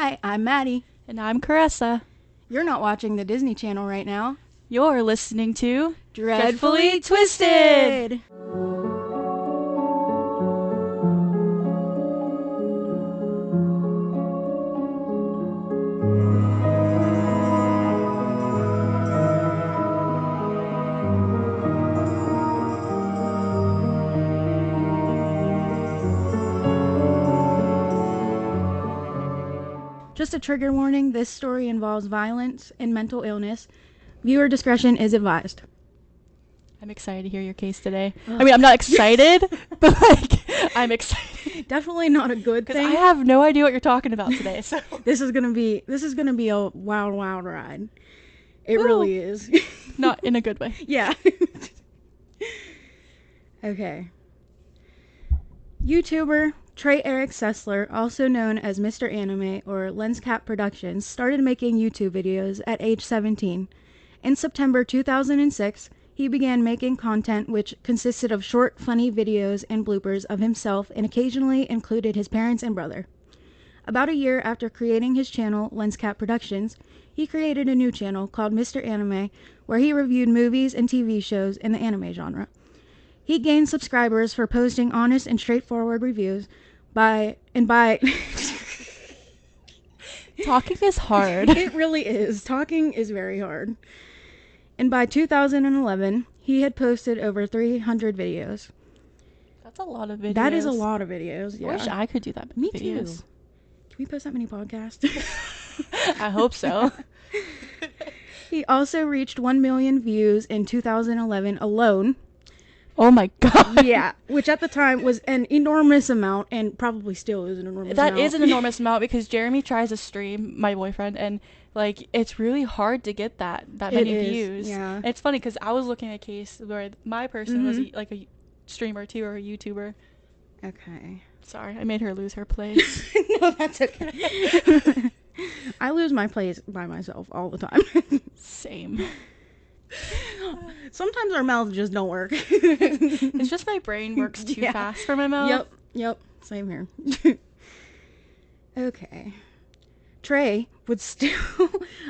Hi, I'm Maddie. And I'm Caressa. You're not watching the Disney Channel right now. You're listening to Dreadfully Twisted! Just a trigger warning, this story involves violence and mental illness. Viewer discretion is advised. I'm excited to hear your case today. I mean, I'm not excited, but I'm excited. Definitely not a good thing. I have no idea what you're talking about today. So This is gonna be a wild ride. It really is. Not in a good way. Yeah. Okay. YouTuber Trey Sessler, also known as Mr. Anime or Lenscap Productions, started making YouTube videos at age 17. In September 2006, he began making content which consisted of short, funny videos and bloopers of himself and occasionally included his parents and brother. About a year after creating his channel, Lenscap Productions, he created a new channel called Mr. Anime, where he reviewed movies and TV shows in the anime genre. He gained subscribers for posting honest and straightforward reviews by Talking is hard. It really is. Talking is very hard. And by 2011, he had posted over 300 videos. That's a lot of videos. That is a lot of videos. Yeah. I wish I could do that. Me videos. too. Can we post that many podcasts? I hope so. He also reached 1 million views in 2011 alone. Oh my god. Yeah, which at the time was an enormous amount, and probably still is an enormous amount. That is an enormous amount because Jeremy tries to stream, my boyfriend, and like it's really hard to get that many views. Yeah. And it's funny because I was looking at a case where my person was like a streamer too, or a YouTuber. Okay. Sorry, I made her lose her place. No, that's okay. I lose my place by myself all the time. Same. Sometimes our mouths just don't work. It's just my brain works too fast for my mouth. Yep. Same here. Okay. Trey would still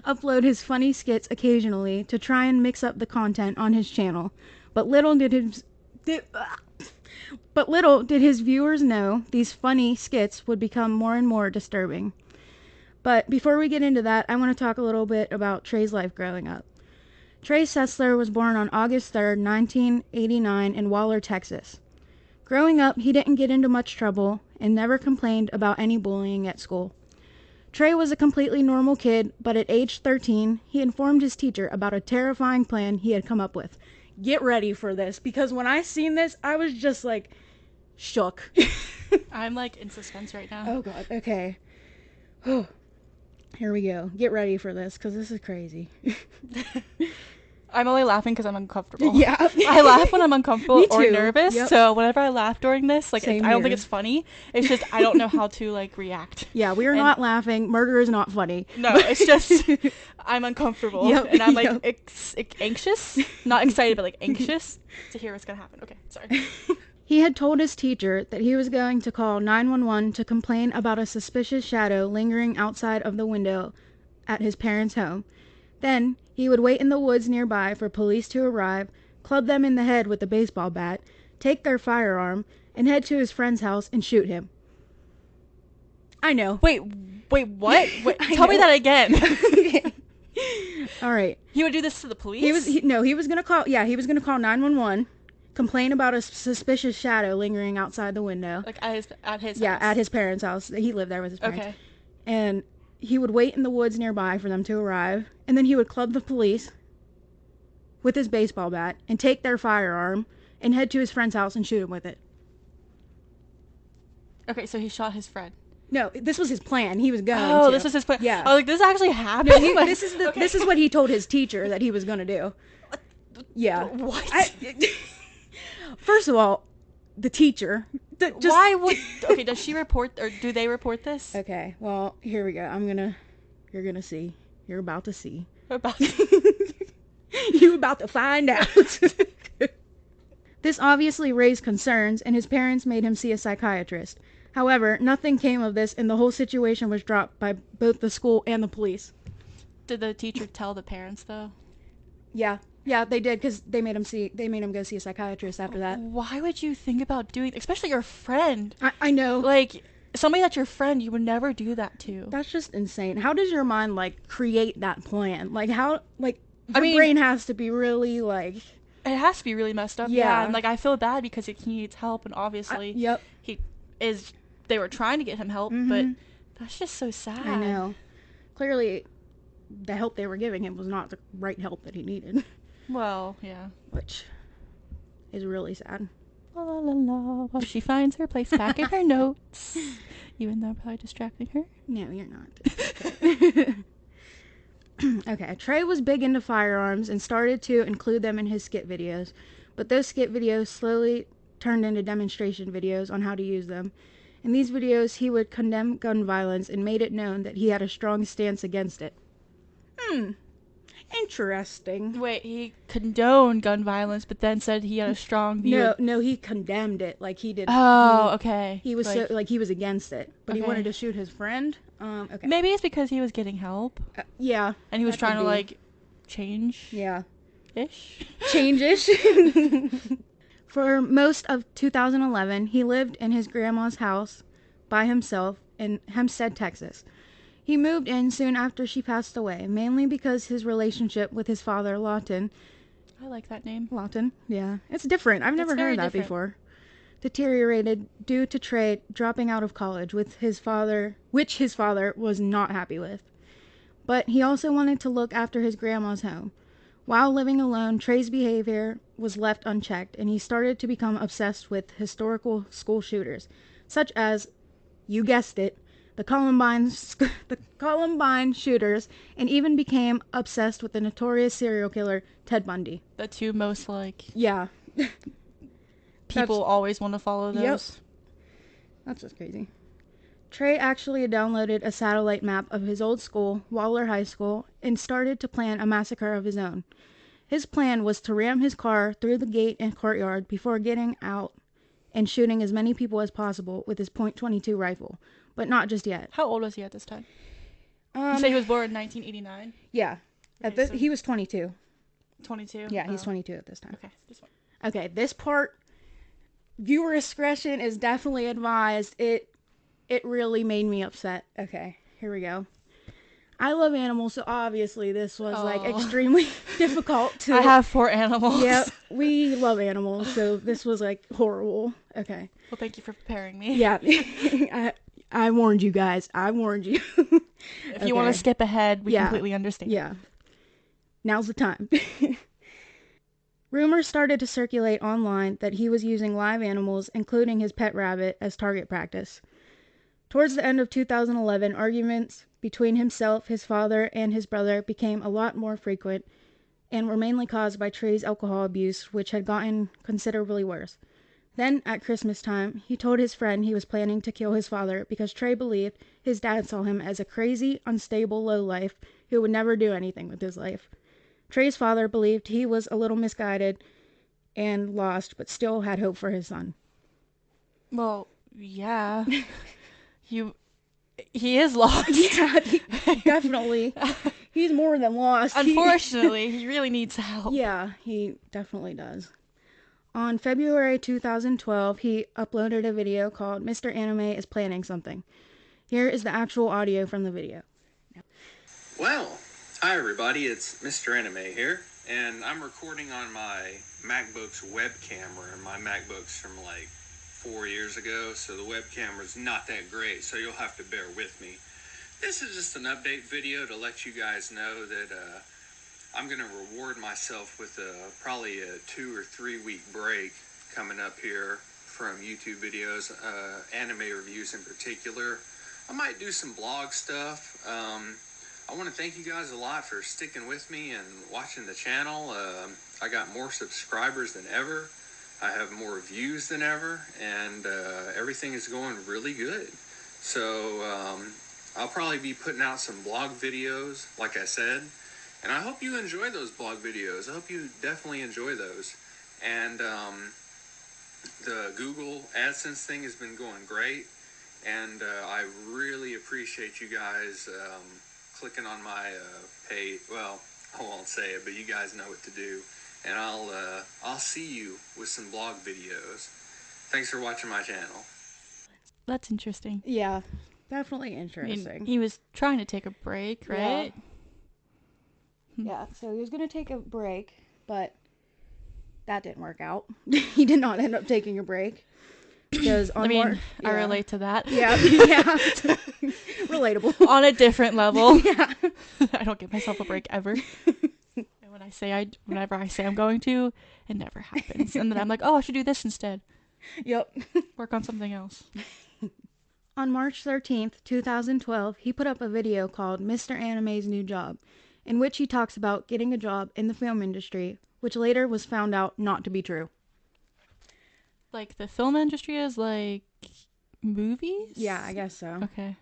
upload his funny skits occasionally to try and mix up the content on his channel, but little did his viewers know these funny skits would become more and more disturbing. But before we get into that, I want to talk a little bit about Trey's life growing up. Trey Sessler was born on August 3rd, 1989 in Waller, Texas. Growing up, he didn't get into much trouble and never complained about any bullying at school. Trey was a completely normal kid, but at age 13, he informed his teacher about a terrifying plan he had come up with. Get ready for this, because when I seen this, I was just like, shook. I'm like in suspense right now. Oh god, okay. Here we go. Get ready for this, because this is crazy. I'm only laughing because I'm uncomfortable. Yeah. I laugh when I'm uncomfortable or nervous. Yep. So whenever I laugh during this, like I don't think here. it's funny. It's just I don't know how to like react. Yeah, we are not laughing. Murder is not funny. No, it's just I'm uncomfortable and I'm like anxious, not excited, but like anxious to hear what's gonna happen. Okay, sorry. He had told his teacher that he was going to call 911 to complain about a suspicious shadow lingering outside of the window at his parents' home. Then, he would wait in the woods nearby for police to arrive, club them in the head with a baseball bat, take their firearm, and head to his friend's house and shoot him. I know. Wait, what? Tell me that again. All right. He would do this to the police? He was going to call 911. Complain about a suspicious shadow lingering outside the window. Like at his house. Yeah, at his parents' house. He lived there with his parents. Okay. And he would wait in the woods nearby for them to arrive, and then he would club the police with his baseball bat and take their firearm and head to his friend's house and shoot him with it. Okay, so he shot his friend. No, this was his plan. He was going to. Oh, this was his plan. Yeah. I was like, this actually happened? No, this is what he told his teacher that he was going to do. Yeah. What? First of all, the teacher. Why would... Okay, does she report... Or do they report this? Okay, well, here we go. You're gonna see. You're about to see. You're about to find out. This obviously raised concerns, and his parents made him see a psychiatrist. However, nothing came of this, and the whole situation was dropped by both the school and the police. Did the teacher tell the parents, though? Yeah, they did, because they made him go see a psychiatrist after that. Why would you think about doing, especially your friend? I know. Like, somebody that's your friend, you would never do that to. That's just insane. How does your mind, like, create that plan? Like, how, like, your brain has to be really, like... It has to be really messed up. Yeah. And, like, I feel bad because he needs help, and obviously... They were trying to get him help, but that's just so sad. I know. Clearly, the help they were giving him was not the right help that he needed. Well, yeah. Which is really sad. La la la la. While she finds her place back in her notes. Even though I'm probably distracting her. No, you're not. Okay, Trey was big into firearms and started to include them in his skit videos. But those skit videos slowly turned into demonstration videos on how to use them. In these videos, he would condemn gun violence and made it known that he had a strong stance against it. Interesting. Wait, he condoned gun violence, but then said he had a strong view. No, he condemned it. Like, he did. Oh, okay. He was he was against it, but he wanted to shoot his friend. Okay. Maybe it's because he was getting help. Yeah. And he was trying to, like, change. Yeah. Ish. Change-ish. For most of 2011, he lived in his grandma's house by himself in Hempstead, Texas. He moved in soon after she passed away, mainly because his relationship with his father, Lawton... I like that name. Lawton, yeah. It's different. I've never heard that before. Deteriorated due to Trey dropping out of college with his father, which his father was not happy with. But he also wanted to look after his grandma's home. While living alone, Trey's behavior was left unchecked, and he started to become obsessed with historical school shooters, such as, you guessed it, the Columbine shooters, and even became obsessed with the notorious serial killer Ted Bundy. The two most, like... Yeah. People always want to follow those. Yep. That's just crazy. Trey actually downloaded a satellite map of his old school, Waller High School, and started to plan a massacre of his own. His plan was to ram his car through the gate and courtyard before getting out and shooting as many people as possible with his .22 rifle, but not just yet. How old was he at this time? You said he was born in 1989? Yeah. Okay, he was 22. 22? Yeah, he's 22 at this time. Okay, this one. Okay, this part, viewer discretion is definitely advised. It really made me upset. Okay, here we go. I love animals, so obviously this was like extremely difficult to... I have 4 animals. Yep, we love animals, so this was like horrible. Okay. Well, thank you for preparing me. Yeah, I warned you guys. I warned you. If you want to skip ahead, we completely understand. Yeah. Now's the time. Rumors started to circulate online that he was using live animals, including his pet rabbit, as target practice. Towards the end of 2011, arguments between himself, his father, and his brother became a lot more frequent and were mainly caused by Trey's alcohol abuse, which had gotten considerably worse. Then, at Christmas time, he told his friend he was planning to kill his father because Trey believed his dad saw him as a crazy, unstable lowlife who would never do anything with his life. Trey's father believed he was a little misguided and lost, but still had hope for his son. Well, yeah. He is lost. Yeah, definitely. He's more than lost. Unfortunately, he really needs help. Yeah, he definitely does. On February 2012, he uploaded a video called Mr. Anime is Planning Something. Here is the actual audio from the video. Well, hi everybody, it's Mr. Anime here, and I'm recording on my MacBook's web camera, and my MacBook's from like 4 years ago, so the web camera's not that great, so you'll have to bear with me. This is just an update video to let you guys know that I'm going to reward myself with probably a 2 or 3 week break coming up here from YouTube videos, anime reviews in particular. I might do some blog stuff. I want to thank you guys a lot for sticking with me and watching the channel. I got more subscribers than ever. I have more views than ever, and everything is going really good. So I'll probably be putting out some blog videos, like I said, and I hope you enjoy those blog videos. I hope you definitely enjoy those. And the Google AdSense thing has been going great, And I really appreciate you guys clicking on my page. Well, I won't say it, but you guys know what to do. And I'll see you with some blog videos. Thanks for watching my channel. That's interesting. Yeah, definitely interesting. I mean, he was trying to take a break, right? Yeah, so he was going to take a break, but that didn't work out. He did not end up taking a break. Because on I relate to that. Yeah. Relatable. On a different level. Yeah. I don't give myself a break ever. And whenever I say I'm going to, it never happens. And then I'm like, oh, I should do this instead. Yep. Work on something else. On March 13th, 2012, he put up a video called Mr. Anime's New Job, in which he talks about getting a job in the film industry, which later was found out not to be true. Like, the film industry is like movies? Yeah, I guess so. Okay.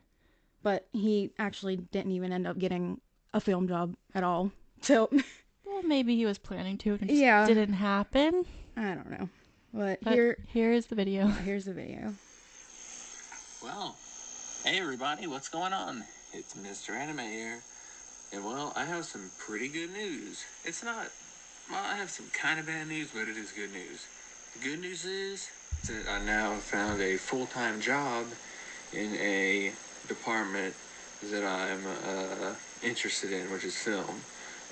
But he actually didn't even end up getting a film job at all. So, well, maybe he was planning to and it just didn't happen. I don't know. But here is the video. Here's the video. Well, hey everybody, what's going on? It's Mr. Anime here. And well, I have some pretty good news. I have some kind of bad news, but it is good news. The good news is that I now found a full-time job in a department that I'm interested in, which is film.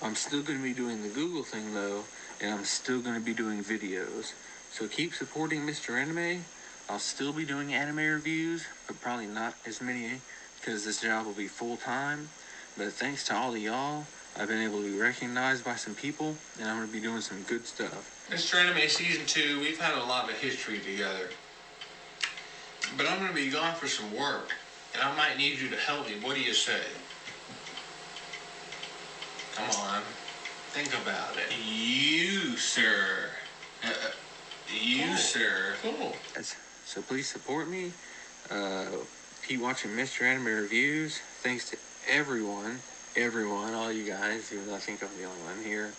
I'm still going to be doing the Google thing, though, and I'm still going to be doing videos. So keep supporting Mr. Anime. I'll still be doing anime reviews, but probably not as many because this job will be full-time. But thanks to all of y'all, I've been able to be recognized by some people, and I'm going to be doing some good stuff. Mr. Anime Season 2, we've had a lot of history together. But I'm going to be gone for some work, and I might need you to help me. What do you say? Come on. Think about it. You, sir. Sir. Cool. So please support me. Keep watching Mr. Anime Reviews. Thanks to everyone, all you guys, even though I think I'm the only one here.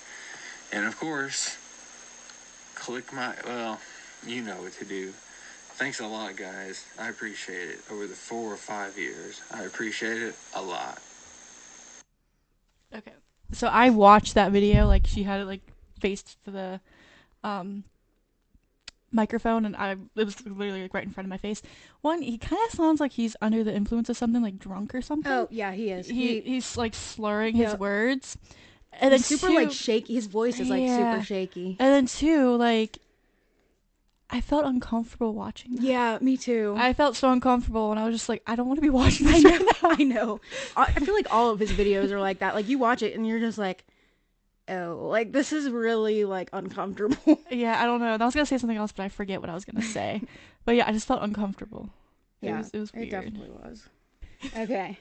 And of course, you know what to do. Thanks a lot, guys. I appreciate it. Over the 4 or 5 years, I appreciate it a lot. Okay. So I watched that video, like she had it like faced to the microphone, and it was literally like right in front of my face. One, he kind of sounds like he's under the influence of something, like drunk or something. Oh yeah, he is. He's like slurring his words, and then super like shaky. His voice is like super shaky. And then two, like I felt uncomfortable watching that. Yeah, me too. I felt so uncomfortable, and I was just like, I don't want to be watching this right now. I know. I feel like all of his videos are like that. Like you watch it and you're just like, oh, like this is really like uncomfortable. Yeah, I don't know. I was gonna say something else, but I forget what I was gonna say. But yeah, I just felt uncomfortable. It was weird. It definitely was. Okay,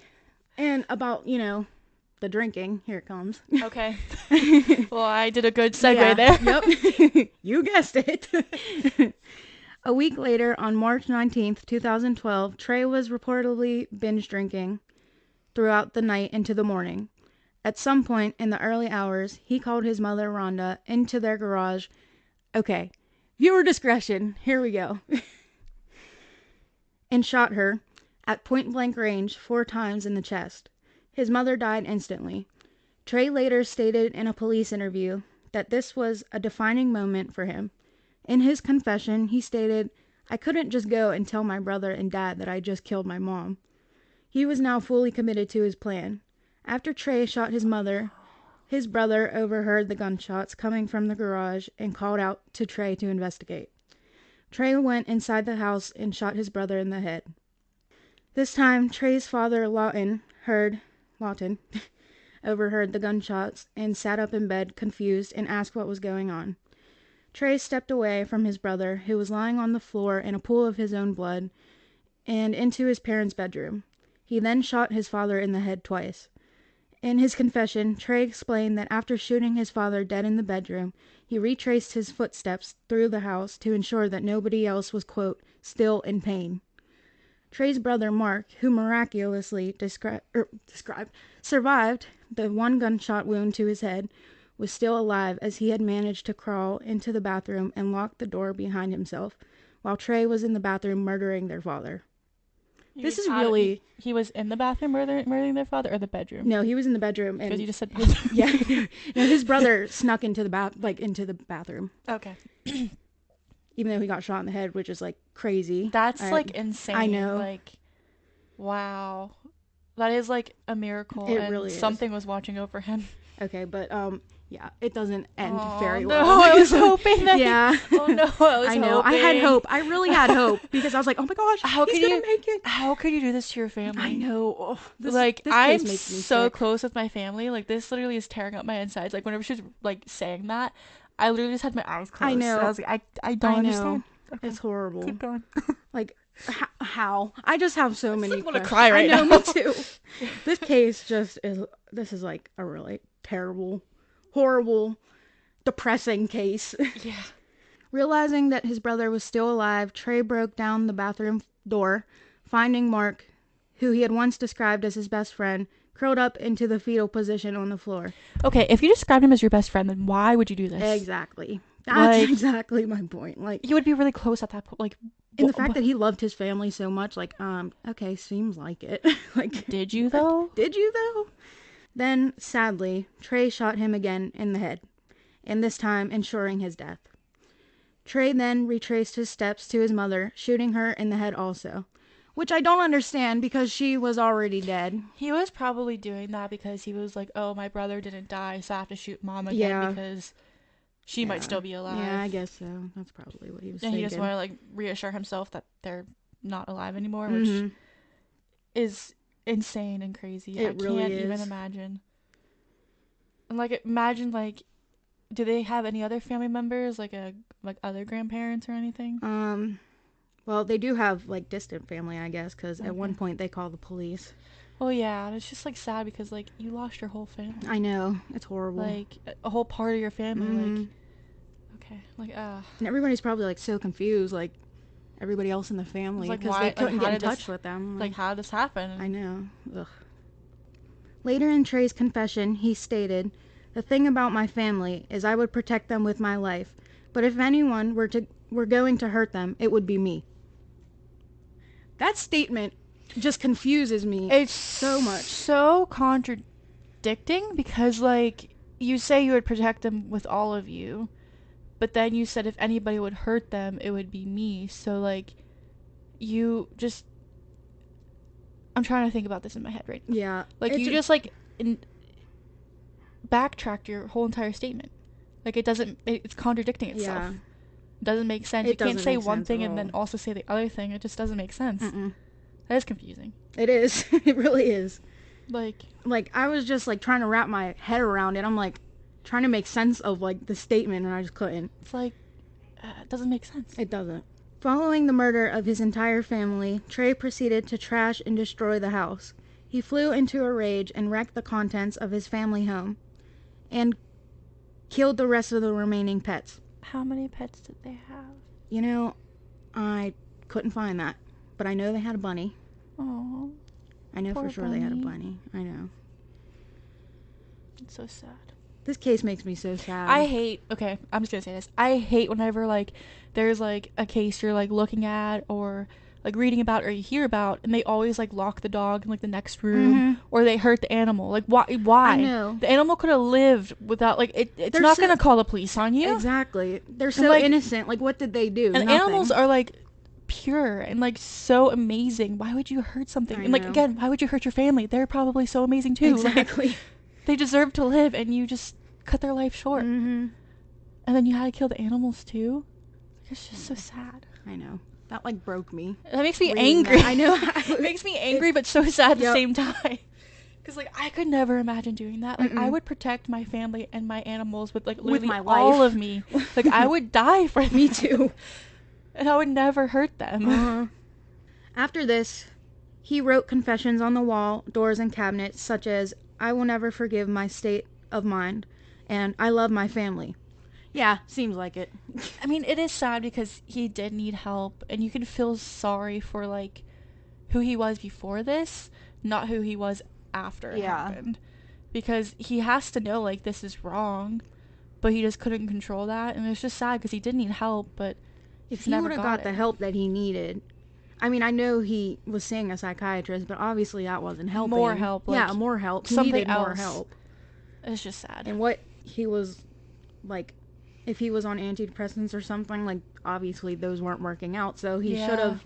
and about the drinking. Here it comes. Okay. Well, I did a good segue there. Yep. You guessed it. A week later, on March 19th, 2012, Trey was reportedly binge drinking throughout the night into the morning. At some point in the early hours, he called his mother, Rhonda, into their garage. Okay, viewer discretion. Here we go. And shot her at point-blank range 4 times in the chest. His mother died instantly. Trey later stated in a police interview that this was a defining moment for him. In his confession, he stated, "I couldn't just go and tell my brother and dad that I just killed my mom." He was now fully committed to his plan. After Trey shot his mother, his brother overheard the gunshots coming from the garage and called out to Trey to investigate. Trey went inside the house and shot his brother in the head. This time, Trey's father, Lawton, overheard the gunshots and sat up in bed, confused, and asked what was going on. Trey stepped away from his brother, who was lying on the floor in a pool of his own blood, and into his parents' bedroom. He then shot his father in the head twice. In his confession, Trey explained that after shooting his father dead in the bedroom, he retraced his footsteps through the house to ensure that nobody else was, quote, still in pain. Trey's brother, Mark, who miraculously survived the 1 gunshot wound to his head, was still alive as he had managed to crawl into the bathroom and lock the door behind himself, while Trey was in the bathroom murdering their father. This is really... He was in the bathroom murdering their father, or the bedroom? No, he was in the bedroom. Because you just said bathroom. Yeah. No, his brother snuck into into the bathroom. Okay. Even though he got shot in the head, which is, like, crazy. That's, like, insane. I know. Like, wow. That is, like, a miracle. It really something was watching over him. Okay, but, yeah, it doesn't end very well. No, I was hoping that. Yeah. Oh, no, I know. hoping. I had hope. I really had hope. Because I was like, oh, my gosh, he's going to make it. How could you do this to your family? I know. Oh, this I'm case makes me so sick. close with my family. Like, this literally is tearing up my insides. Like, whenever she was, like, saying that, I literally just had my eyes closed. I know. I was like, I don't understand. Okay. It's horrible. Keep going. Like, how? I just have so many I want to questions. cry right now. I know, me too. This case this is like a really terrible, horrible, depressing case. Yeah. Realizing that his brother was still alive, Trey broke down the bathroom door, finding Mark, who he had once described as his best friend, curled up into the fetal position on the floor. Okay, if you described him as your best friend, then why would you do this? Exactly. That's exactly my point. Like, you would be really close at that point. Like, and the fact that he loved his family so much, like, okay, seems like it. Like, did you though? Did you though? Then, sadly, Trey shot him again in the head, and this time ensuring his death. Trey then retraced his steps to his mother, shooting her in the head also. Which I don't understand because she was already dead. He was probably doing that because he was like, oh, my brother didn't die, so I have to shoot mom again because she might still be alive. Yeah, I guess so. That's probably what he was thinking. And he just wanted to, like, reassure himself that they're not alive anymore, which is insane and crazy. I can't even imagine. And, like, imagine, like, do they have any other family members, like other grandparents or anything? Well, they do have, like, distant family, I guess, because at one point they call the police. Well, yeah, and it's just, like, sad because, like, you lost your whole family. I know. It's horrible. Like, a whole part of your family, like, okay, like, And everybody's probably, like, so confused, like, everybody else in the family, because they couldn't get in touch with them. Like, how did this happen? I know. Ugh. Later in Trey's confession, he stated, "The thing about my family is I would protect them with my life, but if anyone were going to hurt them, it would be me." That statement just confuses me. It's so much. So contradicting because, like, you say you would protect them with all of you, but then you said if anybody would hurt them, it would be me. So, like, you just... I'm trying to think about this in my head right now. Yeah. Like, you just, like, backtracked your whole entire statement. Like, it's contradicting itself. Yeah. It doesn't make sense. You can't say one thing and then also say the other thing. It just doesn't make sense. That is confusing. It is. It really is. Like, I was just, like, trying to wrap my head around it. I'm, like, trying to make sense of, like, the statement, and I just couldn't. It's like, it doesn't make sense. It doesn't. Following the murder of his entire family, Trey proceeded to trash and destroy the house. He flew into a rage and wrecked the contents of his family home, and killed the rest of the remaining pets. How many pets did they have? You know, I couldn't find that, but I know they had a bunny. Oh, I know for sure they had a bunny. I know. It's so sad. This case makes me so sad. Okay, I'm just gonna say this. I hate whenever, like, there's, like, a case you're, like, looking at or, like, reading about or you hear about, and they always, like, lock the dog in, like, the next room, or they hurt the animal. Like, why? I know. The animal could have lived without, like, it's not gonna call the police on you. Exactly. They're so innocent. Like, what did they do? And Nothing. animals are, like, pure and, like, so amazing. Why would you hurt something? And, like, again, why would you hurt your family? They're probably so amazing too. Exactly. Like, they deserve to live, and you just cut their life short. And then you had to kill the animals too. It's just so sad. I know. That, like, broke me. That makes me angry. I know. It makes me angry, but so sad at the same time. Because, like, I could never imagine doing that. Like, I would protect my family and my animals with, like, literally with my life. all of me. Like, I would die for them. Me too. And I would never hurt them. After this, he wrote confessions on the wall, doors, and cabinets, such as, "I will never forgive my state of mind," and "I love my family." Yeah, seems like it. I mean, it is sad because he did need help, and you can feel sorry for, like, who he was before this, not who he was after it happened. Because he has to know, like, this is wrong, but he just couldn't control that, and it's just sad because he did need help, but if he would have got the help that he needed, I mean, I know he was seeing a psychiatrist, but obviously that wasn't helping. More help. Like, yeah, more help. He needed more help. It's just sad. And what he was, like, if he was on antidepressants or something, like, obviously those weren't working out. So he should have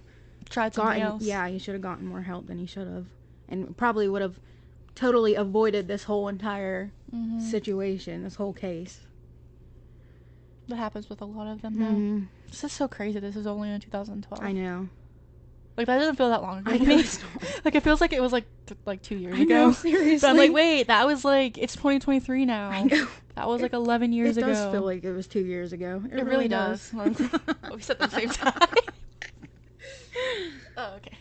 tried something else. Yeah, he should have gotten more help than he should have. And probably would have totally avoided this whole entire situation, this whole case. That happens with a lot of them now. This is so crazy. This is only in 2012. I know. Like, that doesn't feel that long ago. I know. Like, it feels like it was, like 2 years ago. I know, seriously. But I'm like, wait, that was, like, it's 2023 now. I know. That was, like, 11 years ago. It does feel like it was 2 years ago. It really does. We said at the same time. Oh, okay.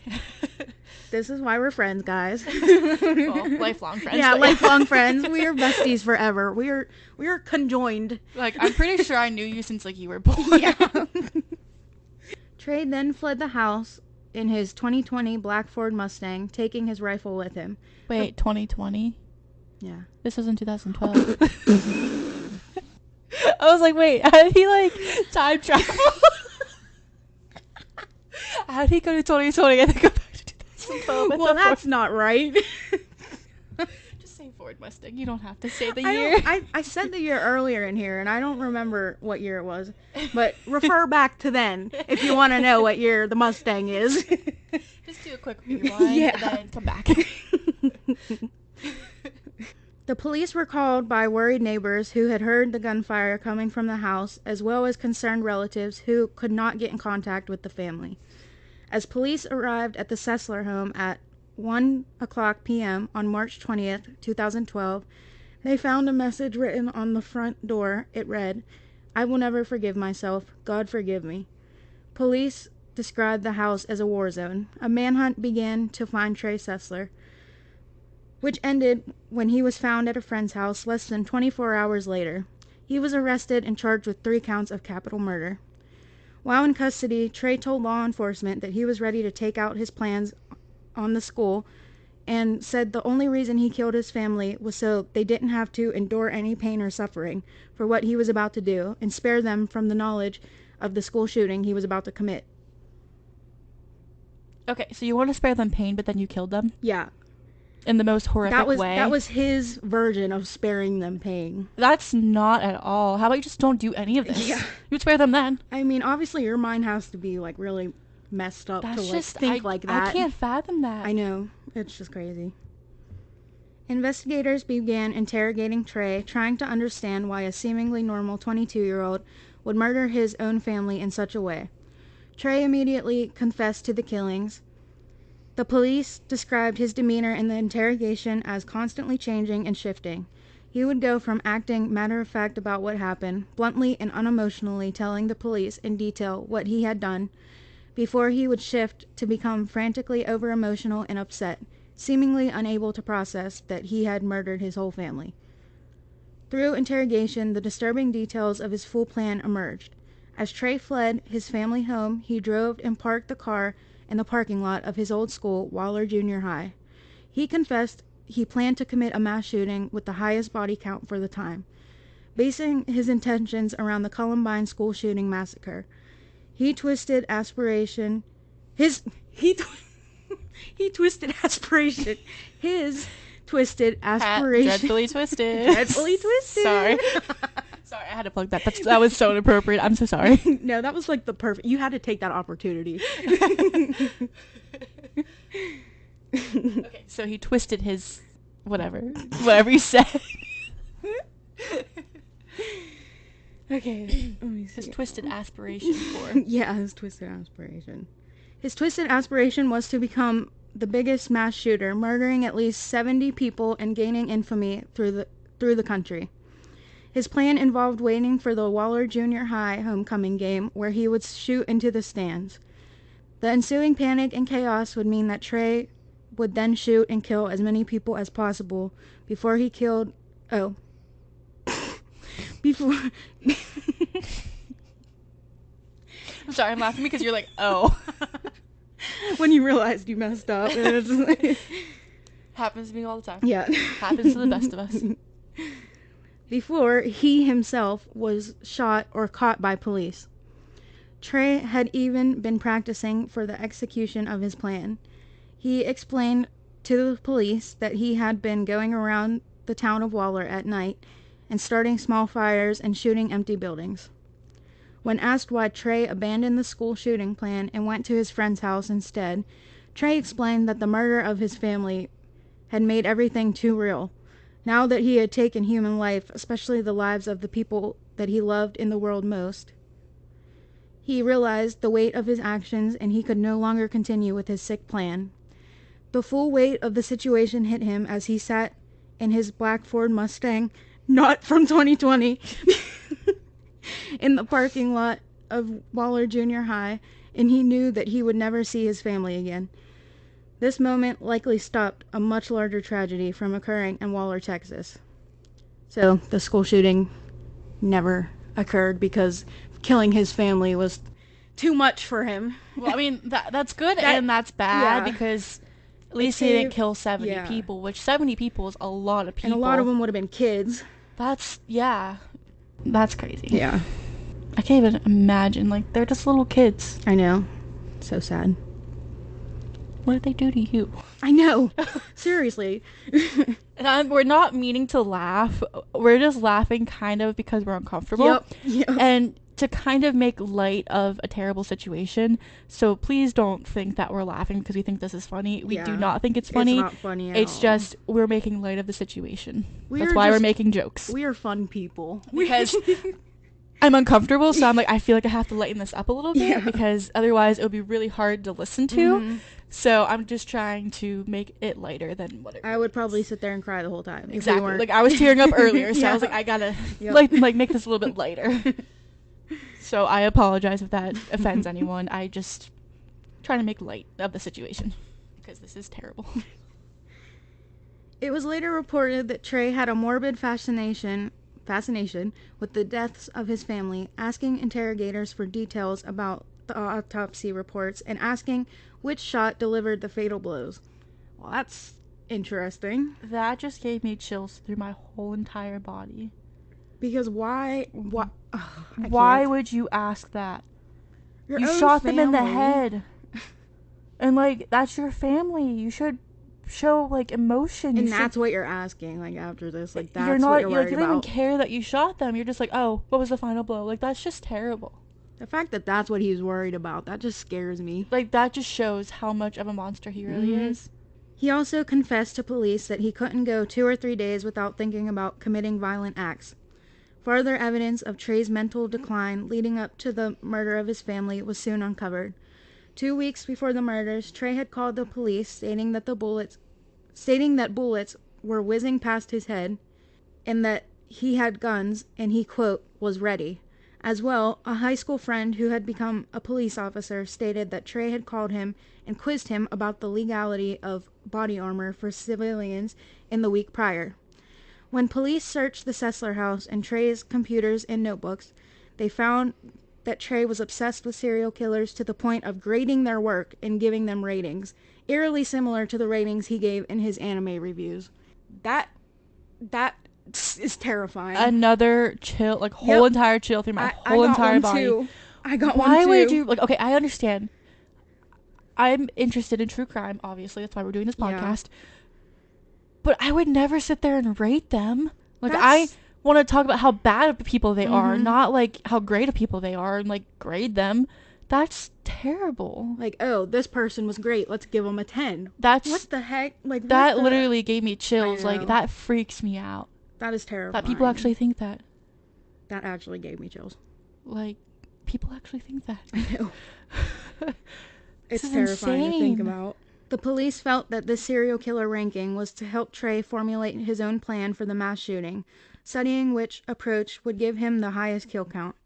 This is why we're friends, guys. Well, lifelong friends. Yeah, lifelong friends. We are besties forever. We are conjoined. Like, I'm pretty sure I knew you since, like, you were born. Yeah. Trey then fled the house in his 2020 black Ford Mustang, taking his rifle with him. Wait, 2020? Yeah. This was in 2012. I was like, wait, how did he, like, time travel? How did he go to 2020 and then go back to 2012? Well, that's not right. Just say Ford Mustang. You don't have to say the year. I said the year earlier in here, and I don't remember what year it was. But refer back to then if you want to know what year the Mustang is. Just do a quick rewind and then come back. The police were called by worried neighbors who had heard the gunfire coming from the house, as well as concerned relatives who could not get in contact with the family. As police arrived at the Sessler home at 1:00 p.m. on March 20th, 2012, they found a message written on the front door. It read, "I will never forgive myself. God forgive me." Police described the house as a war zone. A manhunt began to find Trey Sessler, which ended when he was found at a friend's house less than 24 hours later. He was arrested and charged with 3 counts of capital murder. While in custody, Trey told law enforcement that he was ready to take out his plans on the school and said the only reason he killed his family was so they didn't have to endure any pain or suffering for what he was about to do and spare them from the knowledge of the school shooting he was about to commit. Okay, so you want to spare them pain, but then you killed them? Yeah. In the most horrific way? That was his version of sparing them pain. That's not at all. How about you just don't do any of this? Yeah. You'd spare them then. I mean, obviously your mind has to be, like, really messed up to, like, think like that. I can't fathom that. I know. It's just crazy. Investigators began interrogating Trey, trying to understand why a seemingly normal 22-year-old would murder his own family in such a way. Trey immediately confessed to the killings. The police described his demeanor in the interrogation as constantly changing and shifting. He would go from acting matter-of-fact about what happened, bluntly and unemotionally telling the police in detail what he had done, before he would shift to become frantically over-emotional and upset, seemingly unable to process that he had murdered his whole family. Through interrogation, the disturbing details of his full plan emerged. As Trey fled his family home, he drove and parked the car in the parking lot of his old school, Waller Junior High. He confessed he planned to commit a mass shooting with the highest body count for the time, basing his intentions around the Columbine school shooting massacre. He twisted aspiration. His twisted aspiration. Dreadfully twisted. Dreadfully twisted. Sorry, I had to plug that. That was so inappropriate. I'm so sorry. No, that was like the perfect. You had to take that opportunity. Okay, so he twisted his whatever he said. Okay, let me see. His twisted aspiration for. Yeah, his twisted aspiration. His twisted aspiration was to become the biggest mass shooter, murdering at least 70 people and gaining infamy through the country. His plan involved waiting for the Waller Junior High homecoming game, where he would shoot into the stands. The ensuing panic and chaos would mean that Trey would then shoot and kill as many people as possible before he killed... Oh. Before... I'm sorry, I'm laughing because you're like, oh. When you realized you messed up. And it's like... Happens to me all the time. Yeah. Happens to the best of us. Before he himself was shot or caught by police. Trey had even been practicing for the execution of his plan. He explained to the police that he had been going around the town of Waller at night and starting small fires and shooting empty buildings. When asked why Trey abandoned the school shooting plan and went to his friend's house instead, Trey explained that the murder of his family had made everything too real. Now that he had taken human life, especially the lives of the people that he loved in the world most, he realized the weight of his actions and he could no longer continue with his sick plan. The full weight of the situation hit him as he sat in his black Ford Mustang, not from 2020, in the parking lot of Waller Junior High, and he knew that he would never see his family again. This moment likely stopped a much larger tragedy from occurring in Waller, Texas. So, the school shooting never occurred because killing his family was too much for him. Well, I mean, that's good and that's bad, because at least he didn't kill 70 people, which 70 people is a lot of people. And a lot of them would have been kids. That's crazy. Yeah. I can't even imagine. Like, they're just little kids. I know. So sad. What did they do to you? I know. Seriously. And we're not meaning to laugh. We're just laughing kind of because we're uncomfortable. Yep. And to kind of make light of a terrible situation. So please don't think that we're laughing because we think this is funny. We do not think it's funny. It's not funny at It's all. just we're making light of the situation. That's why we're making jokes. We are fun people. Because I'm uncomfortable, so I'm like, I feel like I have to lighten this up a little bit because otherwise it would be really hard to listen to. Mm-hmm. So I'm just trying to make it lighter than what it I would probably sit there and cry the whole time. Exactly. Like, I was tearing up earlier, so I was like, I gotta like make this a little bit lighter. So I apologize if that offends anyone. I just try to make light of the situation because this is terrible. It was later reported that Trey had a morbid fascination with the deaths of his family, asking interrogators for details about the autopsy reports and asking which shot delivered the fatal blows. Well, that's interesting. That just gave me chills through my whole entire body. Because why would you ask that? You shot them in the head. And, like, that's your family. You should show, like, emotion. And that's what you're asking, like, after this. Like, that's what you're worried about. You don't even care that you shot them. You're just like, oh, what was the final blow? Like, that's just terrible. The fact that that's what he's worried about, that just scares me. Like, that just shows how much of a monster he really is. He also confessed to police that he couldn't go 2 or 3 days without thinking about committing violent acts. Further evidence of Trey's mental decline leading up to the murder of his family was soon uncovered. 2 weeks before the murders, Trey had called the police stating that bullets were whizzing past his head and that he had guns and he, quote, was ready. As well, a high school friend who had become a police officer stated that Trey had called him and quizzed him about the legality of body armor for civilians in the week prior. When police searched the Sessler house and Trey's computers and notebooks, they found that Trey was obsessed with serial killers to the point of grading their work and giving them ratings, eerily similar to the ratings he gave in his anime reviews. That is terrifying. Another chill, like, whole entire chill through my whole entire body. Too. I got one too. Why would you, like, okay, I understand. I'm interested in true crime, obviously. That's why we're doing this podcast. Yeah. But I would never sit there and rate them. Like, I want to talk about how bad of people they are, not, like, how great of people they are and, like, grade them. That's terrible. Like, oh, this person was great. Let's give them a 10. That's... What the heck? Like, that literally gave me chills. Like, that freaks me out. That is terrifying. That people actually think that. That actually gave me chills. Like, people actually think that. I know. It's terrifying to think about. The police felt that this serial killer ranking was to help Trey formulate his own plan for the mass shooting, studying which approach would give him the highest kill count.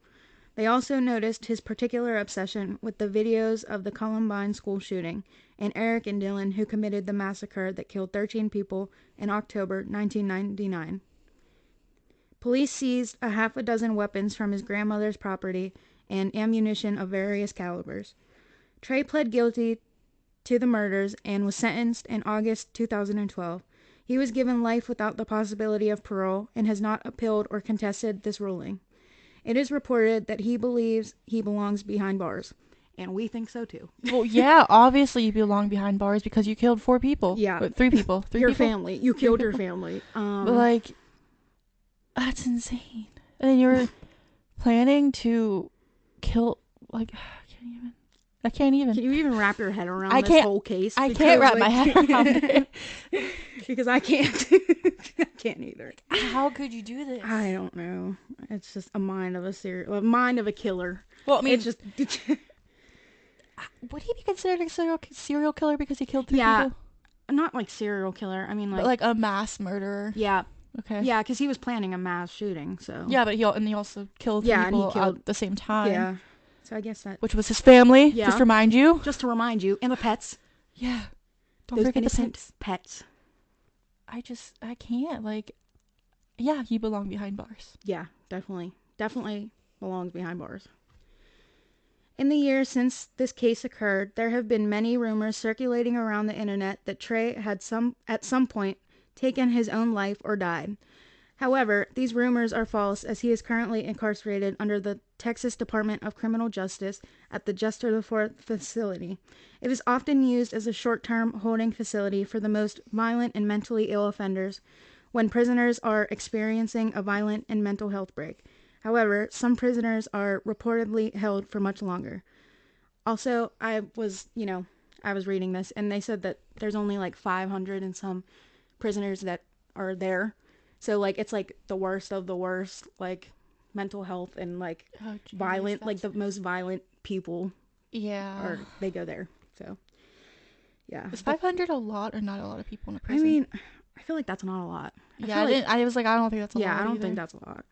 They also noticed his particular obsession with the videos of the Columbine school shooting and Eric and Dylan, who committed the massacre that killed 13 people in October 1999. Police seized a half a dozen weapons from his grandmother's property and ammunition of various calibers. Trey pled guilty to the murders and was sentenced in August 2012. He was given life without the possibility of parole and has not appealed or contested this ruling. It is reported that he believes he belongs behind bars. And we think so too. Well, yeah, obviously you belong behind bars because you killed 4 people. Yeah. Wait, 3 people. Your family. You killed your family. But, like, that's insane. And then you're planning to kill, like, I can't even. Can you even wrap your head around this whole case? I can't wrap my head around it. Because I can't. I can't either. How could you do this? I don't know. It's just a mind of a killer. Well, I mean, it's just... Would he be considered a serial killer because he killed 3 people? Not like serial killer. I mean, like... But like a mass murderer. Yeah. Okay. Yeah, because he was planning a mass shooting, so... Yeah, but he also killed 3 people at the same time. Yeah. So I guess that... Which was his family, yeah. just to remind you. And the pets. Yeah. Don't Those forget the innocent pets. I can't, like... Yeah, you belong behind bars. Yeah, definitely. Definitely belongs behind bars. In the years since this case occurred, there have been many rumors circulating around the internet that Trey had at some point taken his own life or died. However, these rumors are false as he is currently incarcerated under the Texas Department of Criminal Justice at the Jester the Fourth facility. It is often used as a short-term holding facility for the most violent and mentally ill offenders when prisoners are experiencing a violent and mental health break. However, some prisoners are reportedly held for much longer. Also, I was reading this, and they said that there's only like 500 and some prisoners that are there. So, like, it's like the worst of the worst, like, mental health and, like, violent, like the most violent people. Yeah. Or they go there. So, yeah. Is 500 a lot or not a lot of people in a prison? I mean, I feel like that's not a lot. I was like, I don't think that's a lot. Yeah, I don't think that's a lot.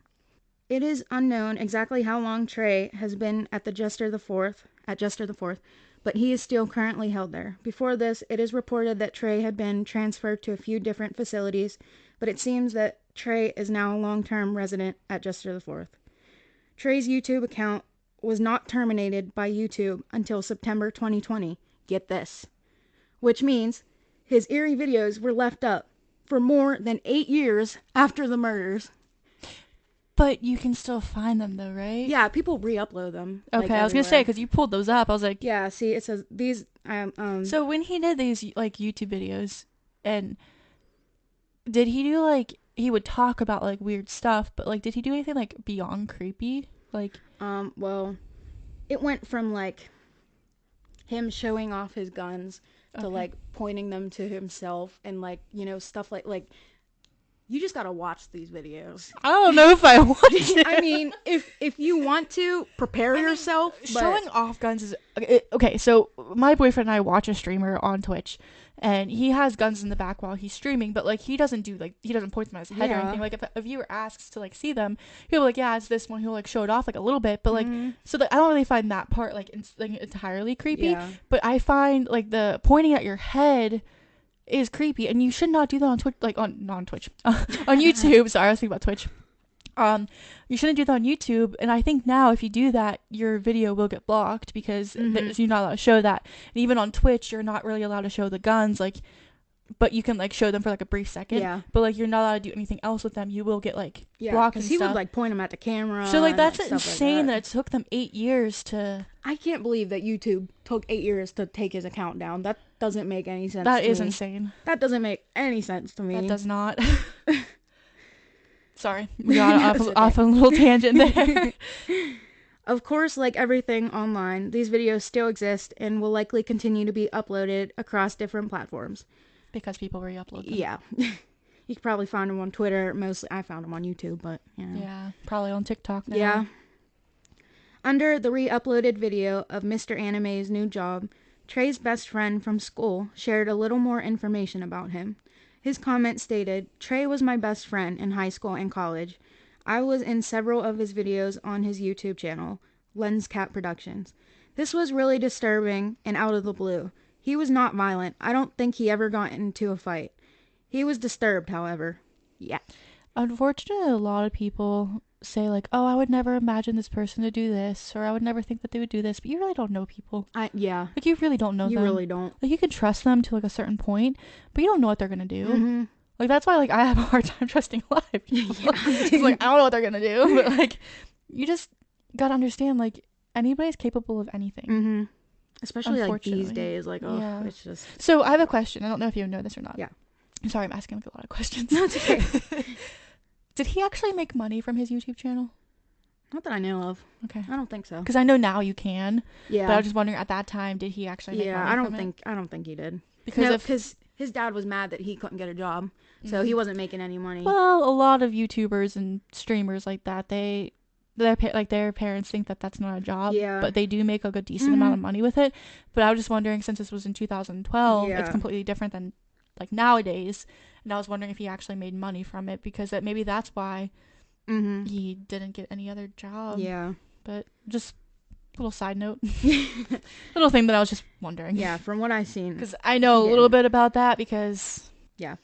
It is unknown exactly how long Trey has been at the Jester the Fourth, but he is still currently held there. Before this, it is reported that Trey had been transferred to a few different facilities, but it seems that Trey is now a long-term resident at Jester the Fourth. Trey's YouTube account was not terminated by YouTube until September 2020. Get this. Which means his eerie videos were left up for more than 8 years after the murders. But you can still find them, though, right? Yeah, people re-upload them. Okay, I was going to say, because you pulled those up. I was like... Yeah, see, it says these... So when he did these, like, YouTube videos, and did he do, like... He would talk about, like, weird stuff, but, like, did he do anything, like, beyond creepy? Like... Well, it went from, like, him showing off his guns to, like, pointing them to himself and, like, stuff like... You just gotta watch these videos. I don't know if I want to. I mean, if you want to, prepare yourself. Showing off guns is... Okay, so my boyfriend and I watch a streamer on Twitch, and he has guns in the back while he's streaming, but, like, he doesn't point them at his head or anything. Like, if a viewer asks to, like, see them, he'll be like, yeah, it's this one. He'll, like, show it off, like, a little bit, but, like... So, like, I don't really find that part, like, entirely creepy. Yeah. But I find, like, the pointing at your head... is creepy, and you should not do that on Twitch, like on Twitch, on YouTube. Sorry, I was thinking about Twitch. You shouldn't do that on YouTube, and I think now if you do that, your video will get blocked because you're not allowed to show that. And even on Twitch, you're not really allowed to show the guns, like, but you can like show them for like a brief second. Yeah. But like you're not allowed to do anything else with them. You will get like blocked and stuff. He would like point them at the camera. So like that's insane that it took them 8 years to. I can't believe that YouTube took 8 years to take his account down. That doesn't make any sense. That is insane. That doesn't make any sense to me. That does not. Sorry, we got off a little tangent there. Of course, like everything online, these videos still exist and will likely continue to be uploaded across different platforms. Because people re-upload them. Yeah. You could probably find them on Twitter. Mostly, I found them on YouTube, but, Yeah, probably on TikTok now. Yeah. Under the re-uploaded video of Mr. Anime's new job, Trey's best friend from school shared a little more information about him. His comment stated, "Trey was my best friend in high school and college. I was in several of his videos on his YouTube channel, Lenscat Productions. This was really disturbing and out of the blue. He was not violent. I don't think he ever got into a fight. He was disturbed, however." Yeah. Unfortunately, a lot of people say like, "Oh, I would never imagine this person to do this," or "I would never think that they would do this," but you really don't know people. Yeah. Like, you really don't know them. You really don't. Like, you can trust them to like a certain point, but you don't know what they're gonna do. Like, that's why like I have a hard time trusting live people. It's like, I don't know what they're gonna do, but like you just gotta understand, like, anybody's capable of anything. Especially like these days, like, it's just. So I have a question. I don't know if you know this or not. Yeah. I'm sorry, I'm asking like a lot of questions. No, it's okay. Did he actually make money from his YouTube channel? Not that I know of. Okay. I don't think so. Because I know now you can. Yeah. But I was just wondering, at that time, did he actually make money from it? I don't think he did. Because his dad was mad that he couldn't get a job, so he wasn't making any money. Well, a lot of YouTubers and streamers like that, their parents think that that's not a job. Yeah. But they do make a good decent amount of money with it. But I was just wondering, since this was in 2012, it's completely different than like nowadays. And I was wondering if he actually made money from it, because maybe that's why he didn't get any other job. Yeah. But just a little side note. Little thing that I was just wondering. Yeah, from what I've seen. Because I know a little bit about that because... Yeah.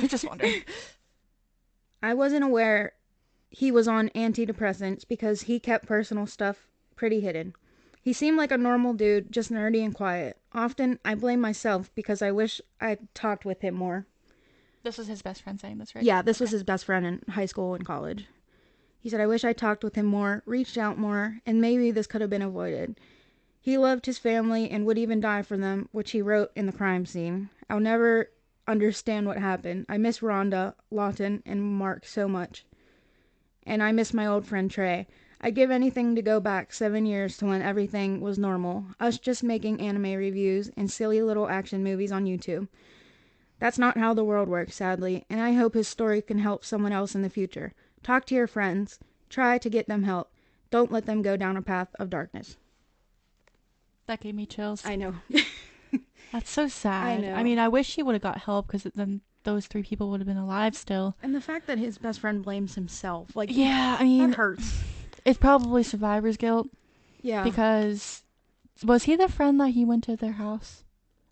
Just wondering. I wasn't aware he was on antidepressants because he kept personal stuff pretty hidden. He seemed like a normal dude, just nerdy and quiet. Often, I blame myself because I wish I'd talked with him more. This was his best friend saying this, right? Yeah, this was his best friend in high school and college. He said, I wish I talked with him more, reached out more, and maybe this could have been avoided. He loved his family and would even die for them, which he wrote in the crime scene. I'll never understand what happened. I miss Rhonda, Lawton, and Mark so much. And I miss my old friend Trey. I'd give anything to go back 7 years to when everything was normal. Us just making anime reviews and silly little action movies on YouTube. That's not how the world works, sadly, and I hope his story can help someone else in the future. Talk to your friends. Try to get them help. Don't let them go down a path of darkness. That gave me chills. I know. That's so sad. I know. I mean, I wish he would have got help, because then those 3 people would have been alive still. And the fact that his best friend blames himself. Like, yeah, I mean... That hurts. It's probably survivor's guilt. Yeah. Because... Was he the friend that he went to their house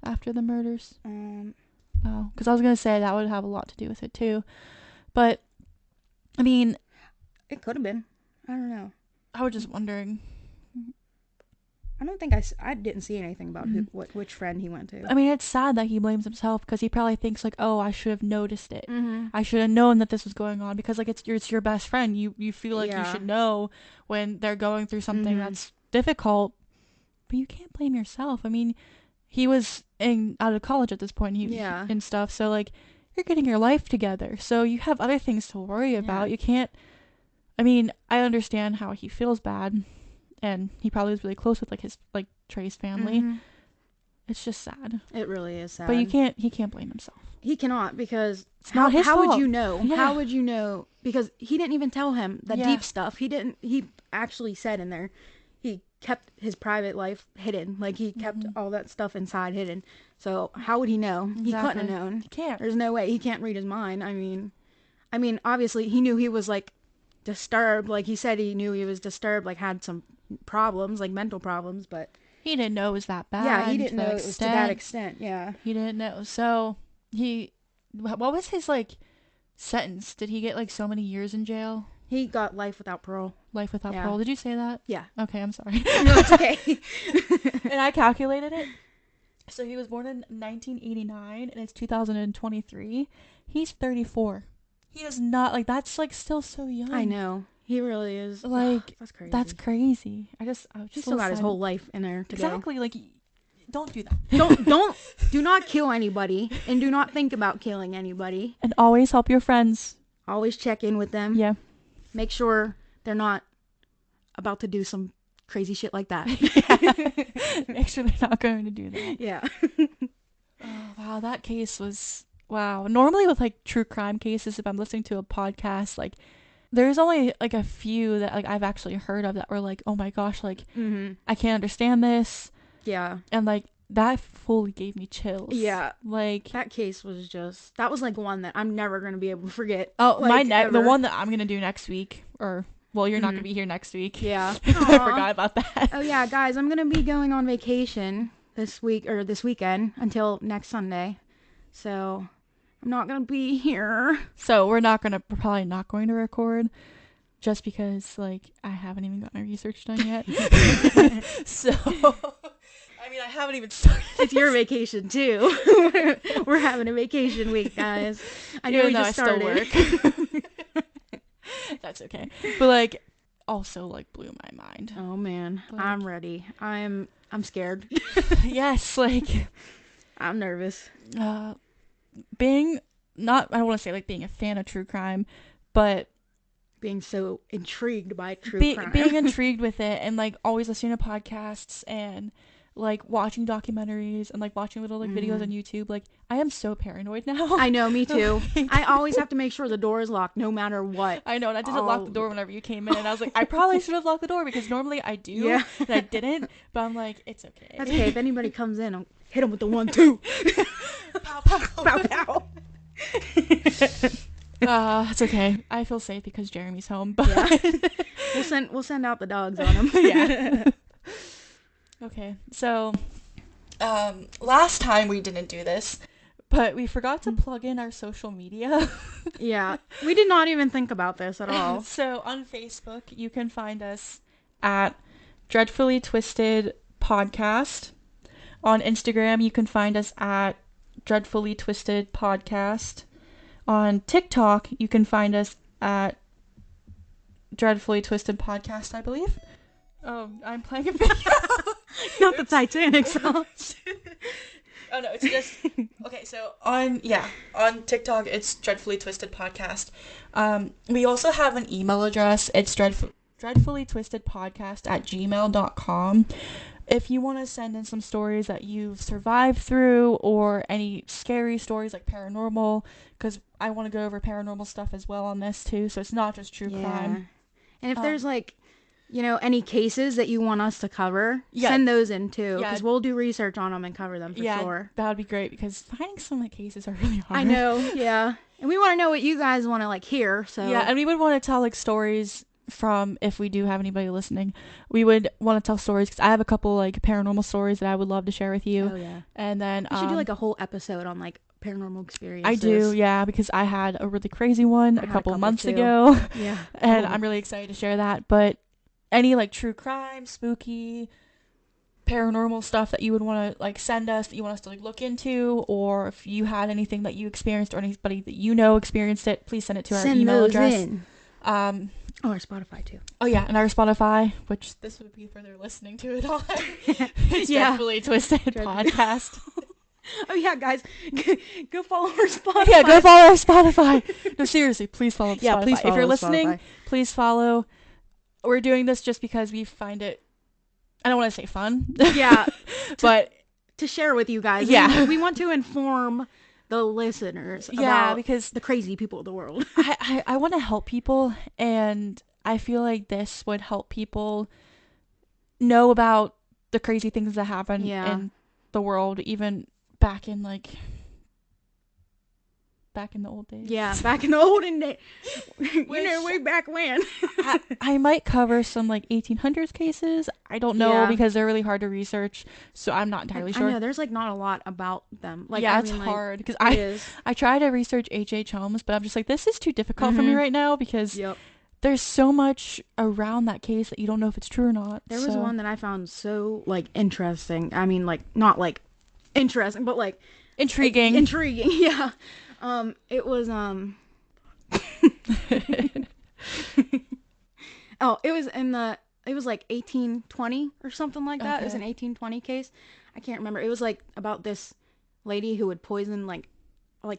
after the murders? Oh, because I was going to say that would have a lot to do with it too. But, I mean... It could have been. I don't know. I was just wondering. I don't think I didn't see anything about which friend he went to. I mean, it's sad that he blames himself, because he probably thinks like, oh, I should have noticed it. I should have known that this was going on, because like it's your best friend. You feel like you should know when they're going through something that's difficult, but you can't blame yourself. I mean, he was out of college at this point, and stuff. So like, you're getting your life together, so you have other things to worry about. You can't. I mean, I understand how he feels bad. And he probably was really close with like Trey's family. It's just sad. It really is sad. But he can't blame himself. He cannot, because it's not his fault. How would you know? Yeah. How would you know? Because he didn't even tell him the deep stuff. He actually said in there, he kept his private life hidden. Like, he kept all that stuff inside hidden. So how would he know? Exactly. He couldn't have known. He can't. There's no way. He can't read his mind. I mean, obviously he knew he was like disturbed. Like, he said he knew he was disturbed, like had some problems, like mental problems, but he didn't know it was that bad. Yeah, he didn't know it was to that extent. Yeah, he didn't know. So what was his like sentence? Did he get like so many years in jail? He got life without parole. Life without parole. Did you say that? Yeah. Okay, I'm sorry. No, it's okay. And I calculated it. So he was born in 1989, and it's 2023. He's 34. He is not like, that's like still so young. I know. He really is. Like, that's crazy. That's crazy. I just He still got his whole life in there to exactly go. Like, don't do that. Do not kill anybody, and do not think about killing anybody. And always help your friends. Always check in with them. Yeah. Make sure they're not about to do some crazy shit like that. Yeah. Make sure they're not going to do that. Yeah. Oh, wow, that case was wow. Normally with like true crime cases, if I'm listening to a podcast, like, there's only like a few that like I've actually heard of that were like, oh my gosh, like I can't understand this. Yeah. And like that fully gave me chills. Yeah. Like, that case was that was like one that I'm never going to be able to forget. Oh, like, the one that I'm going to do next week, or well, you're not going to be here next week. Yeah. I forgot about that. Oh yeah, guys, I'm going to be going on vacation this weekend until next Sunday. So I'm not going to be here. So we're probably not going to record, just because like I haven't even gotten my research done yet. So I mean, I haven't even started. It's your vacation too. We're having a vacation week, guys. I know we just started. I still work. That's okay. But like, also like blew my mind. Oh man, like, I'm ready. I'm scared. Yes, like I'm nervous. Being not, I don't want to say like being a fan of true crime, but being so intrigued by true crime. Being intrigued with it, and like always listening to podcasts and like watching documentaries and like watching little like videos on YouTube. Like I am so paranoid now. I know, me too. I always have to make sure the door is locked no matter what. I know, and I didn't lock the door whenever you came in, and I was like, I probably should have locked the door because normally I do, and I didn't. But I'm like, it's okay. That's okay. If anybody comes in, I'll hit them with the 1-2. Pow pow pow pow. It's okay. I feel safe because Jeremy's home. But we'll send out the dogs on him. Yeah. Okay. So, last time we didn't do this, but we forgot to plug in our social media. Yeah. We did not even think about this at all. So on Facebook, you can find us at Dreadfully Twisted Podcast. On Instagram, you can find us at Dreadfully Twisted Podcast. On TikTok, you can find us at Dreadfully Twisted Podcast, I believe. Oh, I'm playing a video. Not the Titanic song. Oh no, it's just okay. So on TikTok, it's Dreadfully Twisted Podcast. We also have an email address. It's dreadfullytwistedpodcast@gmail.com. If you want to send in some stories that you've survived through, or any scary stories like paranormal, because I want to go over paranormal stuff as well on this too, so it's not just true crime. And if there's like, any cases that you want us to cover, send those in too, because we'll do research on them and cover them for sure. That would be great, because finding some like cases are really hard. I know, yeah. And we want to know what you guys want to like hear, so. Yeah, and we would want to tell like stories from, if we do have anybody listening, we would want to tell stories, because I have a couple like paranormal stories that I would love to share with you. Oh yeah. And then we should do like a whole episode on like paranormal experiences. I do, yeah, because I had a really crazy one a couple months ago. Yeah. And I'm really excited to share that. But any like true crime, spooky, paranormal stuff that you would want to like send us, that you want us to like look into, or if you had anything that you experienced or anybody that you know experienced it, please send it to our email address. In. Or our Spotify too. Oh yeah, and our Spotify, which this would be for their listening to it on. It's Dreadfully Twisted Podcast. Oh yeah, guys, go follow our Spotify. Yeah, go follow our Spotify. No, seriously, please follow Spotify. Yeah, please follow. If you're listening, Spotify. Please follow. We're doing this just because we find it, I don't want to say fun. Yeah, but to share with you guys. Yeah, we want to inform the listeners about because the crazy people of the world. I want to help people, and I feel like this would help people know about the crazy things that happen in the world, even back in the old days. Yeah, back in the olden days. Way back when. I might cover some like 1800s cases. I don't know because they're really hard to research, so I'm not entirely sure. I know there's like not a lot about them. Like it's hard because I try to research H.H. Holmes, but I'm just like, this is too difficult for me right now, because there's so much around that case that you don't know if it's true or not. There was one that I found so like interesting. I mean, like not like interesting, but like intriguing. Intriguing, yeah. It was it was like 1820 or something like that. Okay. It was an 1820 case. I can't remember. It was like about this lady who would poison like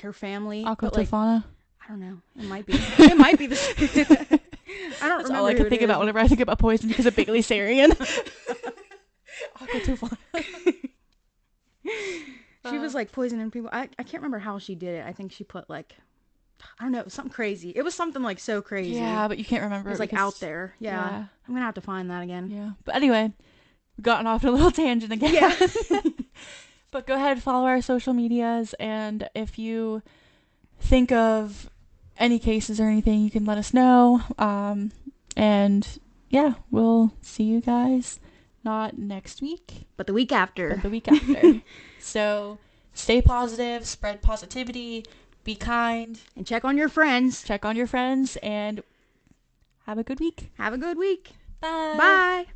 her family. Aqua Tofana? I don't know. It might be. It might be the I don't remember. All I can think about whenever I think about poison, because of Bailey Sarian. Aqua Tofana. She was like poisoning people. I can't remember how she did it. I think she put like, I don't know, something crazy. It was something like so crazy. Yeah, but you can't remember. It was like out there. Yeah. I'm gonna have to find that again. Yeah. But anyway, we've gotten off on a little tangent again. Yeah. But go ahead and follow our social medias, and if you think of any cases or anything, you can let us know. And yeah, we'll see you guys not next week, but the week after. So stay positive, spread positivity, be kind, and check on your friends. And have a good week. Bye. Bye.